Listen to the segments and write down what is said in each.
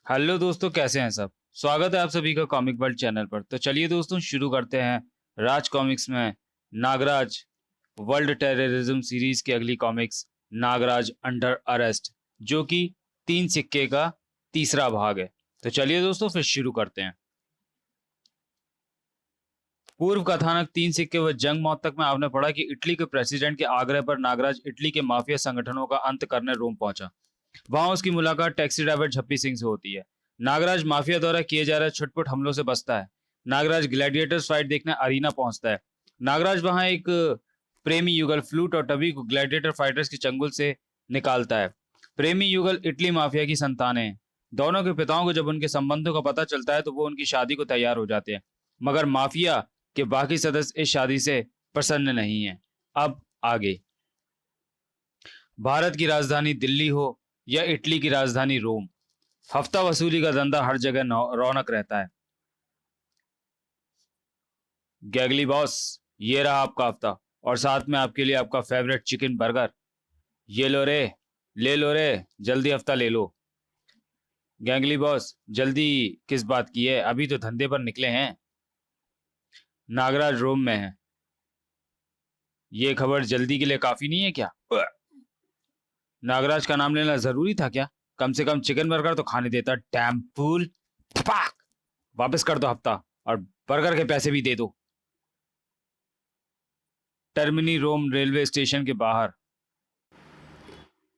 Hello दोस्तों, कैसे हैं सब। स्वागत है आप सभी का कॉमिक वर्ल्ड चैनल पर। तो चलिए दोस्तों, शुरू करते हैं राज कॉमिक्स में नागराज वर्ल्ड टेररिज्म सीरीज की अगली कॉमिक्स, नागराज अंडर अरेस्ट, जो कि तीन सिक्के का तीसरा भाग है। तो चलिए दोस्तों, फिर शुरू करते हैं। पूर्व कथानक तीन सिक्के व जंग मौत तक में आपने पढ़ा कि इटली के प्रेसिडेंट के आग्रह पर नागराज इटली के माफिया संगठनों का अंत करने रोम पहुंचा। वहां उसकी मुलाकात टैक्सी ड्राइवर झप्पी सिंह से होती है। नागराज माफिया द्वारा किए जा रहे छुटपुट हमलों से बचता है। नागराज ग्लैडिएटर्स फाइट देखने अरीना पहुंचता है। नागराज वहां एक प्रेमी युगल फ्लूट और टबी को ग्लैडिएटर फाइटर्स के चंगुल से निकालता है। प्रेमी युगल इटली माफिया की संतानें हैं। दोनों के पिताओं को जब उनके संबंधों का पता चलता है तो वो उनकी शादी को तैयार हो जाते हैं, मगर माफिया के बाकी सदस्य इस शादी से प्रसन्न नहीं है। अब आगे। भारत की राजधानी दिल्ली हो या इटली की राजधानी रोम, हफ्ता वसूली का धंधा हर जगह रौनक रहता है। गैगली बॉस, ये रहा आपका हफ्ता, और साथ में आपके लिए आपका फेवरेट चिकन बर्गर। ये लो रे, ले लो रे, जल्दी हफ्ता ले लो। गैंगली बॉस, जल्दी किस बात की है, अभी तो धंधे पर निकले हैं। नागराज रोम में है। ये खबर जल्दी के लिए काफी नहीं है क्या? नागराज का नाम लेना जरूरी था क्या? कम से कम चिकन बर्गर तो खाने देता। डैम फूल। वापस कर दो हफ्ता, और बर्गर के पैसे भी दे दो। टर्मिनी रोम रेलवे स्टेशन के बाहर।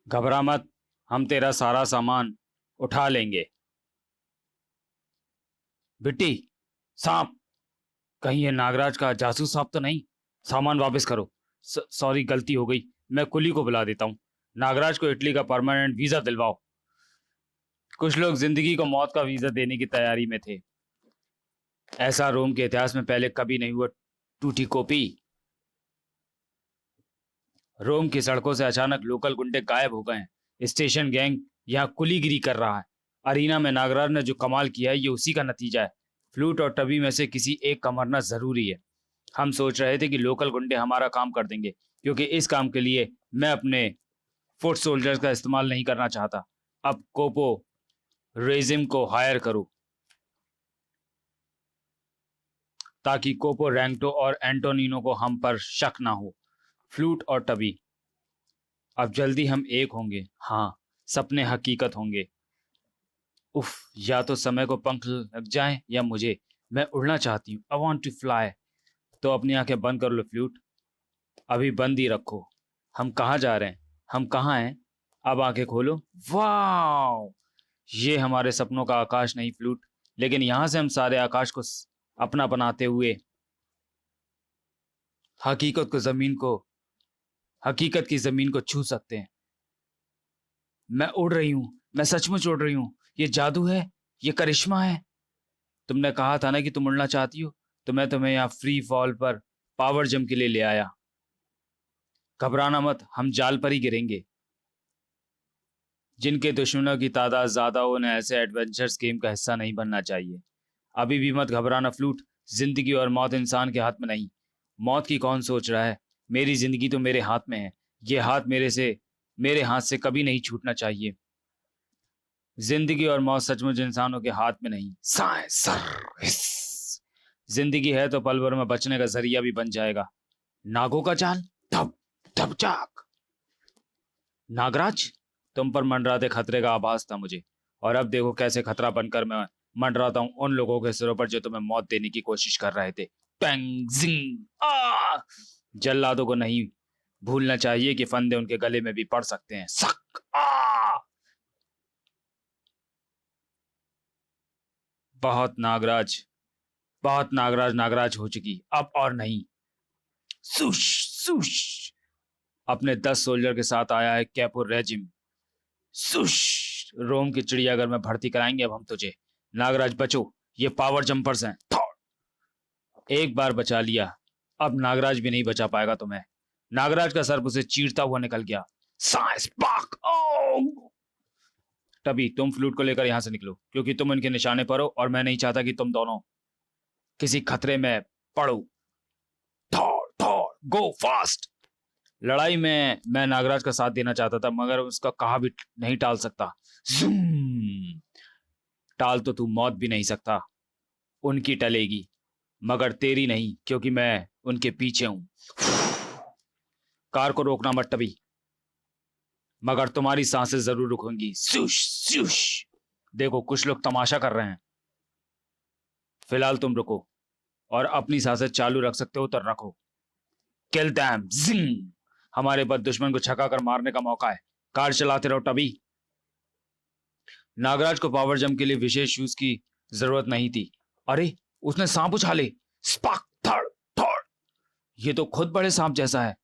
घबरा मत, हम तेरा सारा सामान उठा लेंगे। बिट्टी, सांप, कहीं ये नागराज का जासूस सांप तो नहीं? सामान वापस करो। सॉरी, गलती हो गई। मैं कुली को बुला देता हूँ। नागराज को इटली का परमानेंट वीजा दिलवाओ। कुछ लोग जिंदगी को मौत का वीजा देने की तैयारी में थे। ऐसा रोम के इतिहास में पहले कभी नहीं हुआ। टूटी कॉपी। रोम की सड़कों से अचानक लोकल गुंडे गायब हो गए हैं। स्टेशन गैंग यहाँ कुलीगिरी कर रहा है। अरीना में नागराज ने जो कमाल किया है, ये उसी का नतीजा है। फ्लूट और टबी में से किसी एक का मरना जरूरी है। हम सोच रहे थे कि लोकल गुंडे हमारा काम कर देंगे, क्योंकि इस काम के लिए मैं अपने फुट सोल्जर्स का इस्तेमाल नहीं करना चाहता। अब कोपो रेजिम को हायर करो, ताकि कोपो रैंक्टो और एंटोनिनो को हम पर शक ना हो। फ्लूट और टबी, अब जल्दी हम एक होंगे। हाँ, सपने हकीकत होंगे। उफ, या तो समय को पंख लग जाए या मुझे। मैं उड़ना चाहती हूँ। I want to fly. तो अपनी आंखें बंद कर लो फ्लूट, अभी बंद ही रखो। हम कहाँ जा रहे हैं? हम कहाँ हैं? अब आंखें खोलो। वाह, ये हमारे सपनों का आकाश नहीं फ्लूट, लेकिन यहां से हम सारे आकाश को अपना बनाते हुए हकीकत को जमीन को हकीकत की जमीन को छू सकते हैं। मैं उड़ रही हूँ, मैं सचमुच उड़ रही हूँ। ये जादू है, ये करिश्मा है। तुमने कहा था ना कि तुम उड़ना चाहती हो, तो मैं तुम्हें यहाँ फ्री फॉल पर पावर जंप के लिए ले आया। घबराना मत, हम जाल पर ही गिरेंगे। जिनके दुश्मनों की तादाद ज्यादा हो, उन्हें ऐसे एडवेंचर्स गेम का हिस्सा नहीं बनना चाहिए। अभी भी मत घबराना फ्लूट, जिंदगी और मौत इंसान के हाथ में नहीं। मौत की कौन सोच रहा है? मेरी जिंदगी तो मेरे हाथ में है। ये हाथ मेरे हाथ से कभी नहीं छूटना चाहिए। जिंदगी और मौत सचमुच इंसानों के हाथ में नहीं। साए सर हिस। जिंदगी है तो पल भर में बचने का जरिया भी बन जाएगा। नागों का जाल। धप धप चाक। नागराज, तुम पर मंडराते खतरे का आभास था मुझे, और अब देखो कैसे खतरा बनकर मैं मंडराता हूं उन लोगों के सिरों पर जो तुम्हें मौत देने की कोशिश कर रहे थे। टैंग जिंग आ। जल्लादों को नहीं भूलना चाहिए कि फंदे उनके गले में भी पड़ सकते हैं। सक आ। बहुत नागराज, बहुत नागराज नागराज हो चुकी, अब और नहीं। सुश सुश। अपने 10 सोल्जर के साथ आया है कैपो रेजिम। सुश। रोम की चिड़ियाघर में भर्ती कराएंगे अब हम तुझे। नागराज बचो, ये पावर जंपर्स हैं। एक बार बचा लिया, अब नागराज भी नहीं बचा पाएगा तुम्हें। नागराज का सर्प उसे चीरता हुआ निकल गया। साइंस पाक। ओ। तभी तुम फ्लूट को लेकर यहां से निकलो, क्योंकि तुम इनके निशाने पर हो और मैं नहीं चाहता कि तुम दोनों किसी खतरे में पड़ो। थॉर थॉर गो फास्ट। लड़ाई में मैं नागराज का साथ देना चाहता था, मगर उसका कहा भी नहीं टाल सकता। Zoom! टाल तो तू मौत भी नहीं सकता। उनकी टलेगी, मगर तेरी नहीं, क्योंकि मैं उनके पीछे हूं। कार को रोकना मत टबी, मगर तुम्हारी सांसें जरूर रुकेंगी। स्यूश स्यूश। देखो कुछ लोग तमाशा कर रहे हैं। फिलहाल तुम रुको और अपनी सांसें चालू रख सकते हो तो रखो। किल दैम जिंग। हमारे पास दुश्मन को छका कर मारने का मौका है। कार चलाते रहो टबी। नागराज को पावर जंप के लिए विशेष शूज की जरूरत नहीं थी। अरे, उसने सांप उछाले। स्पाक थड़ थड़। ये तो खुद बड़े सांप जैसा है।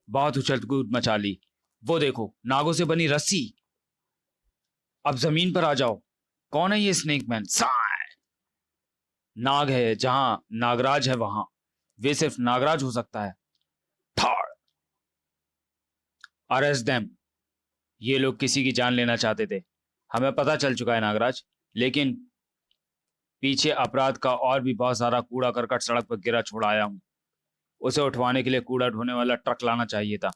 बहुत उछल कूद मचा ली। वो देखो, नागों से बनी रस्सी। अब जमीन पर आ जाओ। कौन है ये स्नेक मैन? साय। नाग है जहां नागराज है वहां वे सिर्फ नागराज हो सकता है। थड़। Arrest them. ये लोग किसी की जान लेना चाहते थे। हमें पता चल चुका है नागराज, लेकिन पीछे अपराध का और भी बहुत सारा कूड़ा करकट सड़क पर गिरा छोड़ आया हूं। उसे उठवाने के लिए कूड़ा ढोने वाला ट्रक लाना चाहिए था।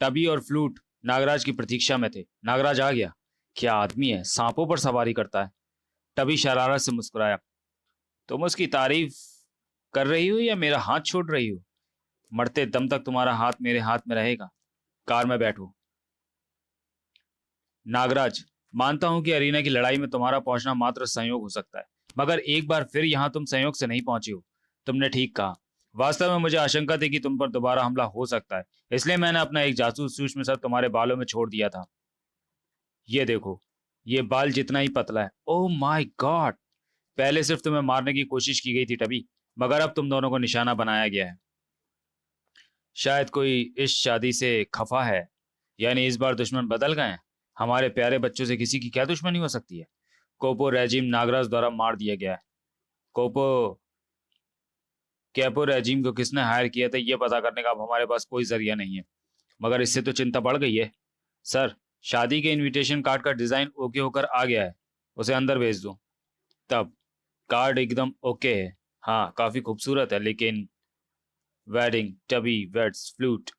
टबी और फ्लूट नागराज की प्रतीक्षा में थे। नागराज आ गया। क्या आदमी है, सांपों पर सवारी करता है। टबी शरारत से मुस्कुराया। तुम उसकी तारीफ कर रही हो या मेरा हाथ छोड़ रही हो? मरते दम तक तुम्हारा हाथ मेरे हाथ में रहेगा। कार में बैठो। नागराज, मानता हूं कि अरीना की लड़ाई में तुम्हारा पहुंचना मात्र संयोग हो सकता है, मगर एक बार फिर यहां तुम संयोग से नहीं पहुंचे हो। तुमने ठीक कहा। वास्तव में मुझे आशंका थी कि तुम पर दोबारा हमला हो सकता है, इसलिए मैंने अपना एक जासूस सूक्ष्म सा तुम्हारे बालों में छोड़ दिया था। ये देखो, ये बाल जितना ही पतला है। Oh my God. पहले सिर्फ तुम्हें मारने की कोशिश की गई थी टबी, मगर अब तुम दोनों को निशाना बनाया गया है। शायद कोई इस शादी से खफा है। यानी इस बार दुश्मन बदल गए हैं। हमारे प्यारे बच्चों से किसी की क्या दुश्मनी हो सकती है? कोपो रेजिम नागराज द्वारा मार दिया गया है। कोपो कैपो रेजिम को किसने हायर किया था, यह पता करने का अब हमारे पास कोई जरिया नहीं है, मगर इससे तो चिंता बढ़ गई है। सर, शादी के इनविटेशन कार्ड का डिजाइन ओके होकर आ गया है। उसे अंदर भेज दो। तब कार्ड एकदम ओके है। हाँ, काफी खूबसूरत है, लेकिन वेडिंग टबी वेड्स फ्लूट।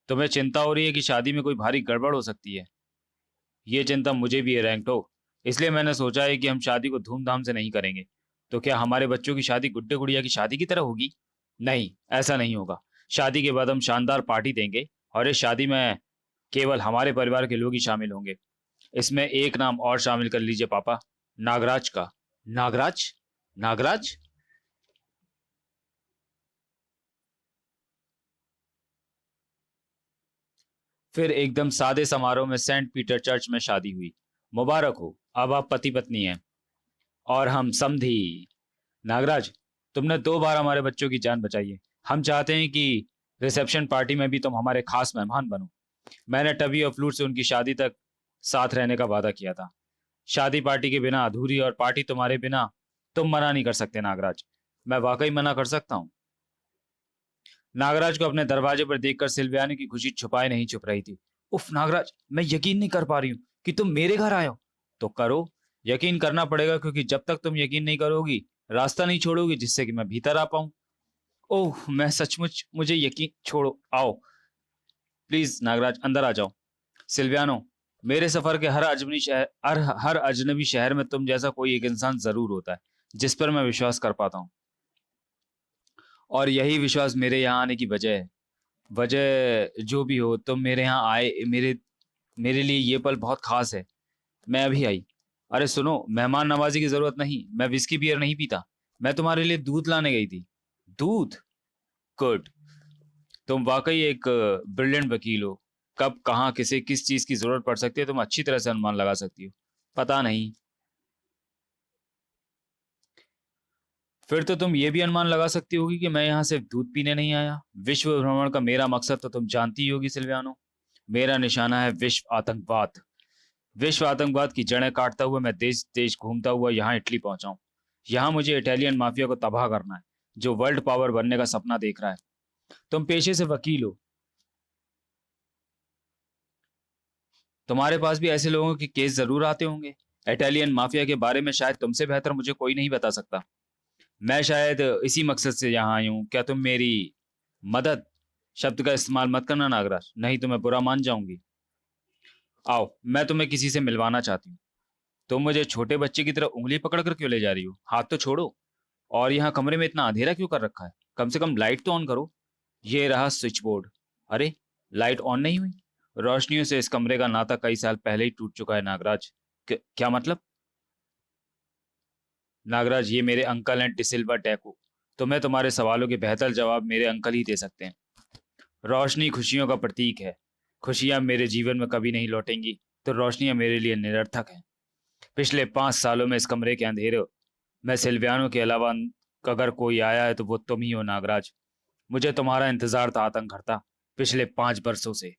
तुम्हें चिंता हो रही है कि शादी में कोई भारी गड़बड़ हो सकती है। ये चिंता मुझे भी है रैंकटो। इसलिए मैंने सोचा है कि हम शादी को धूमधाम से नहीं करेंगे। तो क्या हमारे बच्चों की शादी गुड्डे गुड़िया की शादी की तरह होगी? नहीं, ऐसा नहीं होगा। शादी के बाद हम शानदार पार्टी देंगे, और इस शादी में केवल हमारे परिवार के लोग ही शामिल होंगे। इसमें एक नाम और शामिल कर लीजिए पापा, नागराज का। नागराज? नागराज? फिर एकदम सादे समारोह में सेंट पीटर चर्च में शादी हुई। मुबारक हो, अब आप पति पत्नी हैं। और हम समधी। नागराज, तुमने 2 बार हमारे बच्चों की जान बचाई है। हम चाहते हैं कि रिसेप्शन पार्टी में भी तुम हमारे खास मेहमान बनो। मैंने टबी और फ्लूट से उनकी शादी तक साथ रहने का वादा किया था। शादी पार्टी के बिना अधूरी, और पार्टी तुम्हारे बिना तुम मना नहीं कर सकते नागराज। मैं वाकई मना कर सकता हूँ। नागराज को अपने दरवाजे पर देखकर सिल्वियानी की खुशी छुपाए नहीं छुप रही थी। उफ नागराज, मैं यकीन नहीं कर पा रही हूँ कि तुम मेरे घर आए हो। तो करो। यकीन करना पड़ेगा, क्योंकि जब तक तुम यकीन नहीं करोगी, रास्ता नहीं छोड़ोगी जिससे कि मैं भीतर आ पाऊं। ओह, मैं सचमुच, मुझे यकीन, छोड़ो, आओ प्लीज नागराज, अंदर आ जाओ। सिल्वियानो, मेरे सफर के हर अजनबी शहर में तुम जैसा कोई एक इंसान जरूर होता है जिस पर मैं विश्वास कर पाता हूँ। और यही विश्वास मेरे यहाँ आने की वजह है। वजह जो भी हो, तुम मेरे यहाँ आए, मेरे मेरे लिए ये पल बहुत खास है। मैं अभी आई। अरे सुनो, मेहमान नवाजी की जरूरत नहीं, मैं विस्की बियर नहीं पीता। मैं तुम्हारे लिए दूध लाने गई थी। दूध? गुड। तुम वाकई एक ब्रिलियंट वकील हो। कब कहाँ किसे किस चीज की जरूरत पड़ सकती है तुम अच्छी तरह से अनुमान लगा सकती हो। पता नहीं। फिर तो तुम ये भी अनुमान लगा सकती होगी कि मैं यहाँ सिर्फ दूध पीने नहीं आया। विश्व भ्रमण का मेरा मकसद तो तुम जानती ही होगी सिल्वियानो। मेरा निशाना है विश्व आतंकवाद। विश्व आतंकवाद की जड़ें काटता हुआ मैं देश देश घूमता हुआ यहाँ इटली पहुंचा हूँ। यहाँ मुझे इटालियन माफिया को तबाह करना है, जो वर्ल्ड पावर बनने का सपना देख रहा है। तुम पेशे से वकील हो। तुम्हारे पास भी ऐसे लोगों के केस जरूर आते होंगे। इटालियन माफिया के बारे में शायद तुमसे बेहतर मुझे कोई नहीं बता सकता। मैं शायद इसी मकसद से यहाँ आई हूँ। क्या तुम मेरी मदद शब्द का इस्तेमाल मत करना नागराज, नहीं तो मैं बुरा मान जाऊंगी। आओ, मैं तुम्हें किसी से मिलवाना चाहती हूँ। तुम मुझे छोटे बच्चे की तरह उंगली पकड़ कर क्यों ले जा रही हो? हाथ तो छोड़ो। और यहाँ कमरे में इतना अंधेरा क्यों कर रखा है? कम से कम लाइट तो ऑन करो। ये रहा स्विच बोर्ड। अरे, लाइट ऑन नहीं हुई। रोशनियों से इस कमरे का नाता कई साल पहले ही टूट चुका है नागराज। क्या मतलब? नागराज, ये मेरे अंकल हैं, डिसिल्वा टैको। तुम्हें तुम्हारे सवालों के बेहतर जवाब मेरे अंकल ही दे सकते हैं। रोशनी खुशियों का प्रतीक है। खुशियां मेरे जीवन में कभी नहीं लौटेंगी, तो रोशनियां मेरे लिए निरर्थक हैं। पिछले 5 सालों में इस कमरे के अंधेरे में सिल्वियानो के अलावा अगर कोई आया है तो वो तुम ही हो नागराज। मुझे तुम्हारा इंतजार था आतंक, पिछले 5 वर्षों से।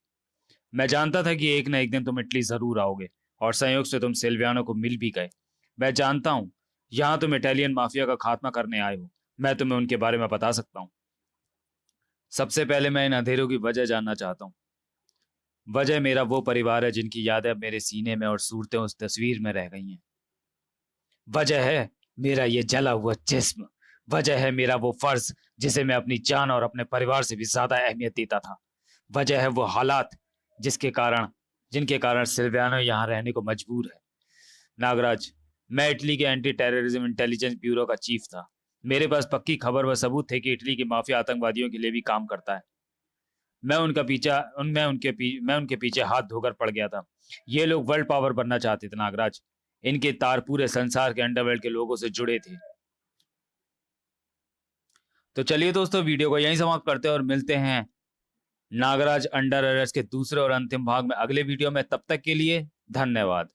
मैं जानता था कि एक न एक दिन तुम इटली जरूर आओगे, और संयोग से तुम सिल्वियानो को मिल भी गए। मैं जानता हूँ, यहाँ तुम इटालियन माफिया का खात्मा करने आए हो। मैं तुम्हें उनके बारे में बता सकता हूँ। सबसे पहले मैं इन अंधेरों की वजह जानना चाहता हूँ। वजह मेरा वो परिवार है जिनकी यादें अब मेरे सीने में और सूरतें उस तस्वीर में रह गई हैं। वजह है मेरा ये जला हुआ जिस्म। वजह है मेरा वो फर्ज जिसे मैं अपनी जान और अपने परिवार से भी ज्यादा अहमियत देता था। वजह है वो हालात जिसके कारण जिनके कारण सिल्वियानो यहाँ रहने को मजबूर है। नागराज, मैं इटली के एंटी टेररिज्म इंटेलिजेंस ब्यूरो का चीफ था। मेरे पास पक्की खबर व सबूत थे कि इटली की माफिया आतंकवादियों के लिए भी काम करता है। मैं उनके पीछे हाथ धोकर पड़ गया था। ये लोग वर्ल्ड पावर बनना चाहते थे नागराज। इनके तार पूरे संसार के अंडरवर्ल्ड के लोगों से जुड़े थे। तो चलिए दोस्तों, वीडियो को यहीं समाप्त करते हैं और मिलते हैं नागराज अंडर अरेस्ट के दूसरे और अंतिम भाग में अगले वीडियो में। तब तक के लिए धन्यवाद।